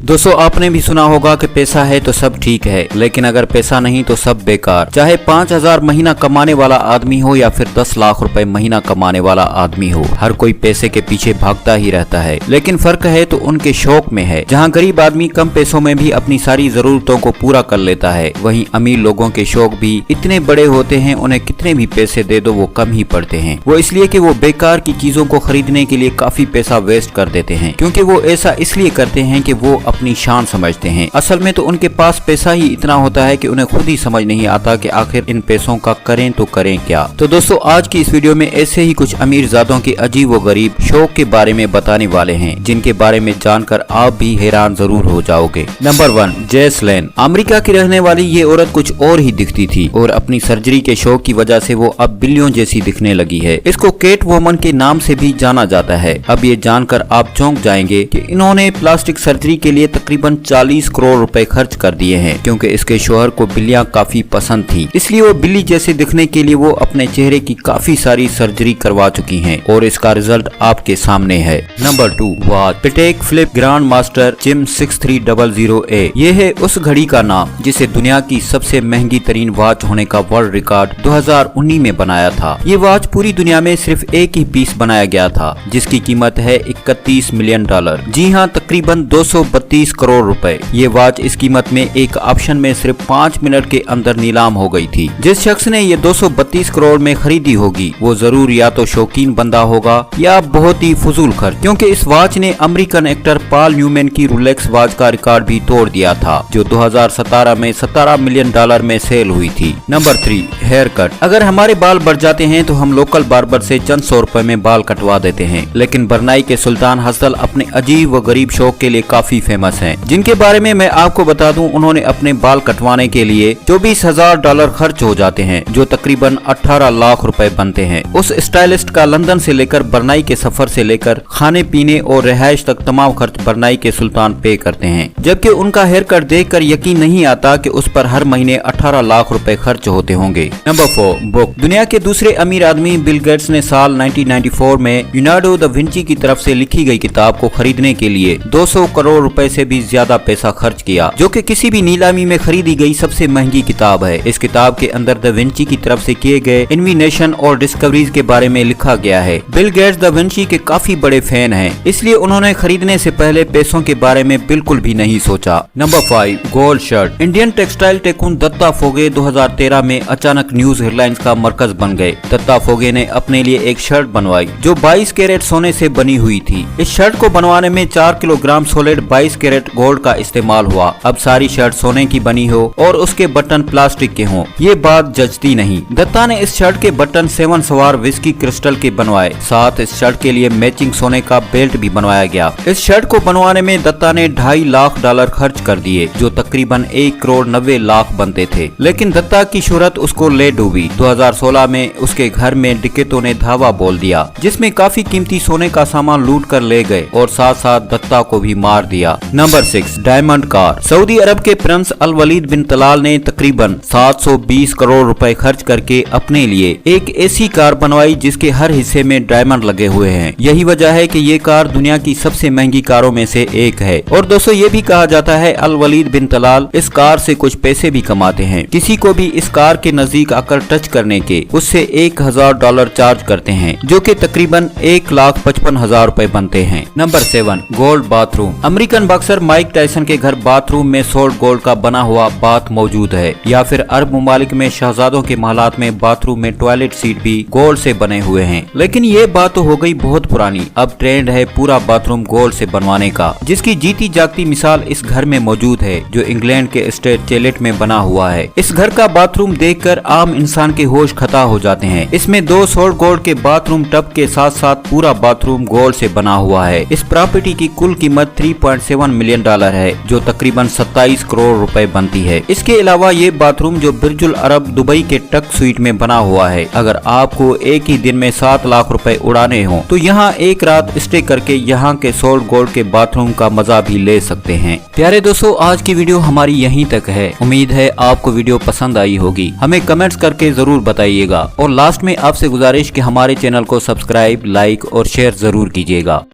दोस्तों आपने भी सुना होगा कि पैसा है तो सब ठीक है, लेकिन अगर पैसा नहीं तो सब बेकार। चाहे 5,000 महीना कमाने वाला आदमी हो या फिर 10 लाख रुपए महीना कमाने वाला आदमी हो, हर कोई पैसे के पीछे भागता ही रहता है। लेकिन फर्क है तो उनके शौक में है। जहाँ गरीब आदमी कम पैसों में भी अपनी सारी जरूरतों को पूरा कर लेता है, वहीं अमीर लोगों के शौक भी इतने बड़े होते हैं, उन्हें कितने भी पैसे दे दो वो कम ही पड़ते हैं। वो इसलिए कि वो बेकार की चीजों को खरीदने के लिए काफी पैसा वेस्ट कर देते हैं, क्योंकि वो ऐसा इसलिए करते हैं कि वो अपनी शान समझते हैं। असल में तो उनके पास पैसा ही इतना होता है कि उन्हें खुद ही समझ नहीं आता कि आखिर इन पैसों का करें तो करें क्या। तो दोस्तों आज की इस वीडियो में ऐसे ही कुछ अमीर ज़ादों के अजीब व गरीब शौक के बारे में बताने वाले हैं, जिनके बारे में जानकर आप भी हैरान जरूर हो जाओगे। नंबर 1, जैसलेन। अमेरिका की रहने वाली ये औरत कुछ और ही दिखती थी और अपनी सर्जरी के शौक की वजह से वो अब बिल्लियों जैसी दिखने लगी है। इसको कैट वुमन के नाम से भी जाना जाता है। अब ये जानकर आप चौंक जाएंगे कि इन्होंने प्लास्टिक सर्जरी के लिए तकरीबन 40 करोड़ रुपए खर्च कर दिए हैं, क्योंकि इसके शौहर को बिल्लियां काफी पसंद थी। इसलिए वो बिल्ली जैसे दिखने के लिए वो अपने चेहरे की काफी सारी सर्जरी करवा चुकी हैं और इसका रिजल्ट आपके सामने है। Number 2, watch. Patek Philippe Grand Master Chime 6300A। ये है उस घड़ी का नाम जिसे दुनिया की सबसे महंगी तरीन वॉच होने का वर्ल्ड रिकॉर्ड 2019 में बनाया था। ये वॉच पूरी दुनिया में सिर्फ एक ही पीस बनाया गया था, जिसकी कीमत है $31 मिलियन। जी हाँ, तकरीबन 232 करोड़ रुपए। ये वॉच इस कीमत में एक ऑप्शन में सिर्फ 5 मिनट के अंदर नीलाम हो गई थी। जिस शख्स ने ये 232 करोड़ में खरीदी होगी वो जरूर या तो शौकीन बंदा होगा या बहुत ही फजूल खर्च, क्योंकि इस वॉच ने अमेरिकन एक्टर पॉल न्यूमैन की रोलेक्स वॉच का रिकॉर्ड भी तोड़ दिया था, जो 2017 में $17 मिलियन में सेल हुई थी। Number 3, haircut. अगर हमारे बाल बढ़ जाते हैं तो हम लोकल बार्बर से चंद 100 रुपए में बाल कटवा देते हैं, लेकिन बरनाई के सुल्तान हसल अपने अजीब व गरीब शौक के लिए काफी फेमस हैं, जिनके बारे में मैं आपको बता दूं। उन्होंने अपने बाल कटवाने के लिए $24,000 खर्च हो जाते हैं, जो तकरीबन 18 लाख रुपए बनते हैं। उस स्टाइलिस्ट का लंदन से लेकर बरनाई के सफर से लेकर खाने पीने और रिहाइश तक तमाम खर्च बरनाई के सुल्तान पे करते हैं, जबकि उनका हेयर कट देख कर यकीन नहीं आता कि उस पर हर महीने 18 लाख रुपए खर्च होते होंगे। Number 4, book. दुनिया के दूसरे अमीर आदमी बिल गेट्स ने साल 1994 में लियोनार्डो दा विंची की तरफ से लिखी गई किताब को खरीदने के लिए 200 करोड़ रुपए से भी ज्यादा पैसा खर्च किया, जो कि किसी भी नीलामी में खरीदी गई सबसे महंगी किताब है। इस किताब के अंदर दा विंची की तरफ से किए गए इन्वेंशन और डिस्कवरीज के बारे में लिखा गया है। बिल गेट्स दा विंची के काफी बड़े फैन हैं, इसलिए उन्होंने खरीदने से पहले पैसों के बारे में बिल्कुल भी नहीं सोचा। Number 5, gold shirt. Indian textile टिकून दत्ता फोगे 2013 में अचानक न्यूज हेडलाइंस का मरकज बन गए। दत्ता फोगे ने अपने लिए एक शर्ट बनवाई जो 22 कैरेट सोने से बनी हुई थी। इस शर्ट को बनवाने में 4 किलोग्राम सॉलिड 22 कैरेट गोल्ड का इस्तेमाल हुआ। अब सारी शर्ट सोने की बनी हो और उसके बटन प्लास्टिक के हों, ये बात जचती नहीं। दत्ता ने इस शर्ट के बटन 7 सवार विस्की क्रिस्टल के बनवाए, साथ इस शर्ट के लिए मैचिंग सोने का बेल्ट भी बनवाया गया। इस शर्ट को बनवाने में दत्ता ने $2.5 लाख खर्च कर दिए, जो तकरीबन 1 करोड़ 90 लाख बनते थे। लेकिन दत्ता की शोहरत उसको ले डूबी। 2016 में उसके घर में डिकैतों ने धावा बोल दिया, जिसमें काफी कीमती सोने का सामान लूट कर ले गए और साथ साथ दत्ता को भी मार दिया। Number 6, diamond car. सऊदी अरब के प्रिंस अल वलीद बिन तलाल ने तकरीबन 720 करोड़ रुपए खर्च करके अपने लिए एक ऐसी कार बनवाई जिसके हर हिस्से में डायमंड लगे हुए हैं। यही वजह है कि ये कार दुनिया की सबसे महंगी कारों में से एक है। और दोस्तों ये भी कहा जाता है अल वलीद बिन तलाल इस कार से कुछ पैसे भी कमाते हैं। किसी को भी इस कार के नजदीक आकर टच करने के उससे $1,000 चार्ज करते हैं, जो कि तकरीबन 1,55,000 रुपए बनते हैं। Number 7, gold bathroom. American boxer Mike Tyson के घर बाथरूम में सोल्ड गोल्ड का बना हुआ बाथ मौजूद है, या फिर अरब मुमालिक में शहजादों के महलात में बाथरूम में टॉयलेट सीट भी गोल्ड से बने हुए हैं। लेकिन ये बात तो हो गई बहुत पुरानी। अब ट्रेंड है पूरा बाथरूम गोल्ड से बनवाने का, जिसकी जीती जागती मिसाल इस घर में मौजूद है, जो इंग्लैंड के स्टेट चेलेट में बना हुआ है। इस घर का बाथरूम देखकर आम इंसान के होश खता हो जाते हैं। इसमें 2 सोल्ड गोल्ड के बाथरूम टब के साथ साथ पूरा बाथरूम गोल्ड से बना हुआ है। इस प्रॉपर्टी की कुल कीमत $3.7 मिलियन है, जो तकरीबन 27 करोड़ रुपए बनती है। इसके अलावा ये बाथरूम जो बिरजुल अरब दुबई के टक स्वीट में बना हुआ है, अगर आपको एक ही दिन में 7 लाख रुपए उड़ाने हो तो यहाँ एक रात स्टे करके यहाँ के सोल्ड गोल्ड के बाथरूम का मजा भी ले सकते हैं। प्यारे दोस्तों आज की वीडियो हमारी यहीं तक है। उम्मीद है आपको वीडियो पसंद आई होगी। हमें कमेंट्स करके जरूर बताइएगा और लास्ट में आपसे गुजारिश कि हमारे चैनल को सब्सक्राइब, लाइक और शेयर जरूर कीजिएगा।